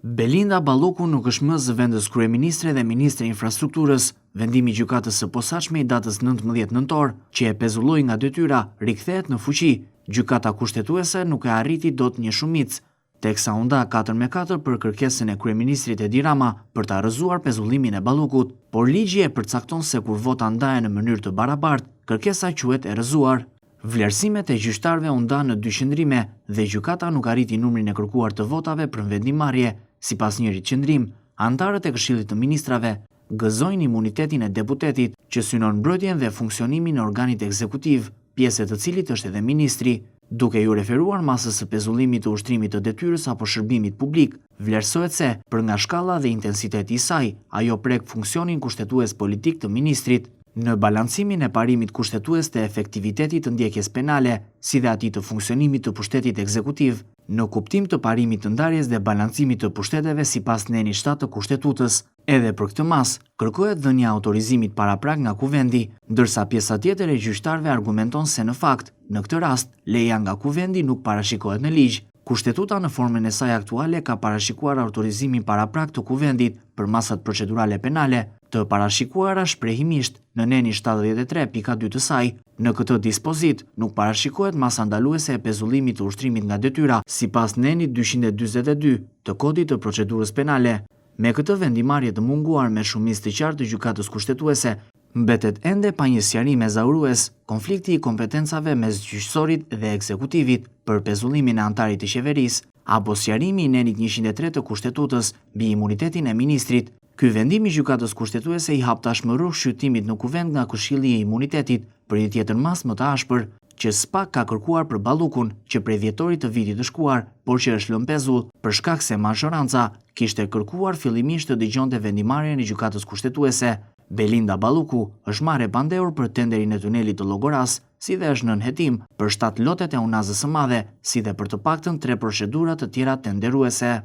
Belinda Balloku nuk është më zëvendës kryeministre dhe ministre e infrastrukturës. Vendimi i gjykatës së posaçme i datës 19 nëntor, që e pezulloi nga detyra, rikthehet në fuqi. Gjykata kushtetuese nuk e arriti dot një shumicë, teksa u nda 4-4 për kërkesën e kryeministrit Edi Rama për ta rrëzuar pezullimin e Ballokut, por ligji e përcakton se kur vota ndahen në mënyrë të barabartë, kërkesa quhet e rrëzuar. Vlerësimet e gjyqtarëve u ndan në 2 qëndrime dhe gjykata nuk arriti numrin e kërkuar të votave për vendimmarrje. Sipas njëri qëndrim, anëtarët e Këshillit të Ministrave gëzojnë imunitetin e deputetit që synon mbrojtjen dhe funksionimin e organit ekzekutiv, pjesë të cilit është edhe ministri, duke ju referuar masës së pezullimit të ushtrimit të detyrës apo shërbimit publik. Vlerësohet se, për nga shkalla dhe intensiteti i saj, ajo prek funksionin kushtetues politik të ministrit. Në balancimin e parimit kushtetues të efektivitetit të ndjekjes penale, si dhe atij të funksionimit të pushtetit ekzekutiv, në kuptim të parimit të ndarjes dhe balancimit të pushteteve sipas neni 7 të kushtetutës. Edhe për këtë mas, kërkohet dhënia e autorizimit paraprak nga kuvendi, ndërsa pjesa tjetër e gjyqtarëve argumenton se në fakt, në këtë rast, leja nga kuvendi nuk parashikohet në ligj. Kushtetuta në formën e saj aktuale ka parashikuar autorizimin paraprak të kuvendit për masat procedurale penale, të parashikuara shprehimisht në neni 73.2 të saj. Në këtë dispozit nuk parashikohet masa ndaluese e pezullimit të ushtrimit nga detyra, sipas nenit 242 të kodit të procedurës penale. Me këtë vendimarrje të munguar me shumicë të qartë të gjykatës kushtetuese, mbetet ende pa një sqarim ezauriues konflikti i kompetencave mes gjyqësorit dhe ekzekutivit për pezullimin e antarit të qeverisë, apo sqarimi i nenit 103 të kushtetutës mbi imunitetin e ministrit. Ky vendim i gjykatës kushtetuese i hap tashmë rrugë shqyrtimit në kuvend nga Këshilli i Imunitetit për një tjetër mas më të ashpër, që SPAK ka kërkuar për Ballokun, që prej dhjetorit të vitit të shkuar, por që është lënë pezull për shkak se majoranca kishte kërkuar fillimisht të dëgjonte vendimarrjen e gjykatës kushtetuese. Belinda Balloku është marrë e pandehur për tenderin e tunelit të Llogoras, si dhe është nën hetim për 7 lotet e Unazës së Madhe, si dhe për të paktën 3 procedura të tjera tenderuese.